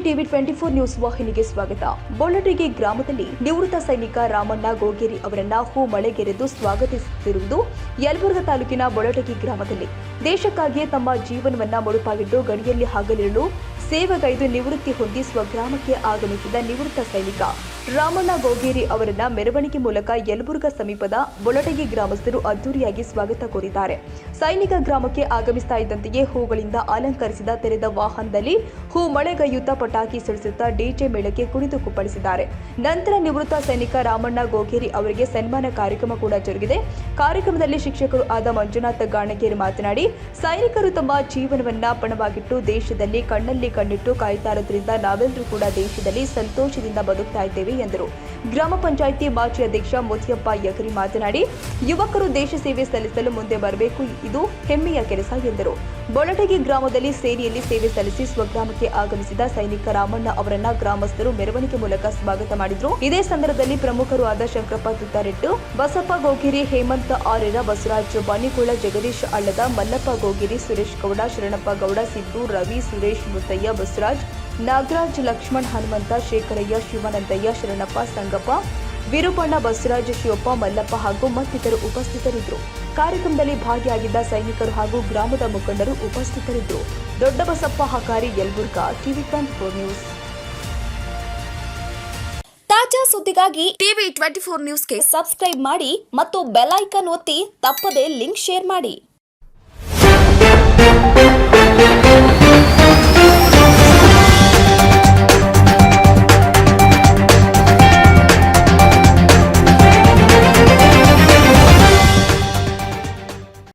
TV 24 news ವಾಹಿನಿಗೆ ಸ್ವಾಗತ. ಬೊಳ್ಳಟಗಿ ಗ್ರಾಮದಲ್ಲಿ ನಿವೃತ್ತ ಸೈನಿಕ ರಾಮಣ್ಣ ಗೋಗೇರಿ ಅವರನ್ನ ಹೂ ಮಳೆಗೆರೆದು ಸ್ವಾಗತಿಸುತ್ತಿರುವುದು ಯಲಬುರ್ಗಾ ತಾಲೂಕಿನ ಬೊಳ್ಳಟಗಿ ಗ್ರಾಮದಲ್ಲಿ ದೇಶಕ್ಕಾಗಿಯೇ ತಮ್ಮ ಜೀವನವನ್ನ ಮುಡುಪಾಗಿಟ್ಟು ಗಡಿಯಲ್ಲಿ ಹಗಲಿರುಳು ಸೇವೆಗೈದು ನಿವೃತ್ತಿ ಹೊಂದಿ ಸ್ವಗ್ರಾಮಕ್ಕೆ ಆಗಮಿಸಿದ ನಿವೃತ್ತ ಸೈನಿಕ ರಾಮಣ್ಣ ಗೋಗೇರಿ ಅವರನ್ನ ಮೆರವಣಿಗೆ ಮೂಲಕ ಯಲಬುರ್ಗಾ ಸಮೀಪದ ಬೊಳ್ಳಟಗಿ ಗ್ರಾಮಸ್ಥರು ಅದ್ದೂರಿಯಾಗಿ ಸ್ವಾಗತ ಕೋರಿದ್ದಾರೆ. ಸೈನಿಕ ಗ್ರಾಮಕ್ಕೆ ಆಗಮಿಸ್ತಾ ಇದ್ದಂತೆಯೇ ಹೂಗಳಿಂದ ಅಲಂಕರಿಸಿದ ತೆರೆದ ವಾಹನದಲ್ಲಿ ಹೂ ಮಳೆಗೈಯುತ್ತಾ ಪಟಾಕಿ ಸಿಡಿಸುತ್ತಾ ಡಿಜೆ ಮೇಳಕ್ಕೆ ಕುಣಿದು ಕುಪ್ಪಳಿಸಿದ್ದಾರೆ. ನಂತರ ನಿವೃತ್ತ ಸೈನಿಕ ರಾಮಣ್ಣ ಗೋಗೇರಿ ಅವರಿಗೆ ಸನ್ಮಾನ ಕಾರ್ಯಕ್ರಮ ಕೂಡ ಜರುಗಿದೆ. ಕಾರ್ಯಕ್ರಮದಲ್ಲಿ ಶಿಕ್ಷಕರು ಆದ ಮಂಜುನಾಥ ಗಾಣಗೇರಿ ಮಾತನಾಡಿ, ಸೈನಿಕರು ತಮ್ಮ ಜೀವನವನ್ನ ಪಣವಾಗಿಟ್ಟು ದೇಶದಲ್ಲಿ ಕಣ್ಣಲ್ಲಿ ಕಣ್ಣಿಟ್ಟು ಕಾಯ್ತಾ ಇರೋದ್ರಿಂದ ನಾವೆಲ್ಲರೂ ಕೂಡ ದೇಶದಲ್ಲಿ ಸಂತೋಷದಿಂದ ಬದುಕ್ತಾ ಇದ್ದೇವೆ ಎಂದರು. ಗ್ರಾಮ ಪಂಚಾಯಿತಿ ಮಾಜಿ ಅಧ್ಯಕ್ಷ ಮೋತಿಯಪ್ಪ ಯಗರಿ ಮಾತನಾಡಿ, ಯುವಕರು ದೇಶ ಸೇವೆ ಸಲ್ಲಿಸಲು ಮುಂದೆ ಬರಬೇಕು, ಇದು ಹೆಮ್ಮೆಯ ಕೆಲಸ ಎಂದರು. ಬೊಳ್ಳಟಗಿ ಗ್ರಾಮದಲ್ಲಿ ಸೇರಿಯಲ್ಲಿ ಸೇವೆ ಸಲ್ಲಿಸಿ ಸ್ವಗ್ರಾಮಕ್ಕೆ ಆಗಮಿಸಿದ ಸೈನಿಕ ರಾಮಣ್ಣ ಅವರನ್ನ ಗ್ರಾಮಸ್ಥರು ಮೆರವಣಿಗೆ ಮೂಲಕ ಸ್ವಾಗತ ಮಾಡಿದ್ರು. ಇದೇ ಸಂದರ್ಭದಲ್ಲಿ ಪ್ರಮುಖರು ಆದ ಶಂಕರಪ್ಪ ತುತ್ತಾರೆಟ್ಟು, ಬಸಪ್ಪ ಗೋಗಿರಿ, ಹೇಮಂತ ಆರೇರ, ಬಸವರಾಜ್ ಬಾನಿಕೋಳ, ಜಗದೀಶ್ ಅಳ್ಳದ, ಮಲ್ಲಪ್ಪ ಗೋಗಿರಿ, ಸುರೇಶ್ ಗೌಡ, ಶರಣಪ್ಪ ಗೌಡ, ಸಿದ್ದು, ರವಿ, ಸುರೇಶ್, ಮುತ್ತಯ್ಯ, ಬಸವರಾಜ್, ನಾಗರಾಜ್, ಲಕ್ಷ್ಮಣ್, ಹನುಮಂತ, ಶೇಖರಯ್ಯ, ಶಿವಾನಂದಯ್ಯ, ಶರಣಪ್ಪ, ಸಂಗಪ್ಪ, ವಿರುಪಣ್ಣ, ಬಸವರಾಜ್, ಶಿವಪ್ಪ, ಮಲ್ಲಪ್ಪ ಹಾಗೂ ಮತ್ತಿತರರು ಉಪಸ್ಥಿತರಿದ್ದರು. ಕಾರ್ಯಕ್ರಮದಲ್ಲಿ ಭಾಗಿಯಾಗಿದ್ದ ಸೈನಿಕರು ಹಾಗೂ ಗ್ರಾಮದ ಮುಖಂಡರು ಉಪಸ್ಥಿತರಿದ್ದರು. Doddabasappa Hakari, Yelburga, TV 24 news. ತಾಜಾ ಸುದ್ದಿಗಾಗಿ ಟಿವಿ 24 ನ್ಯೂಸ್ಗೆ ಸಬ್ಸ್ಕ್ರೈಬ್ ಮಾಡಿ ಮತ್ತು ಬೆಲ್ ಐಕಾನ್ ಒತ್ತಿ ತಪ್ಪದೇ ಲಿಂಕ್ ಶೇರ್ ಮಾಡಿ.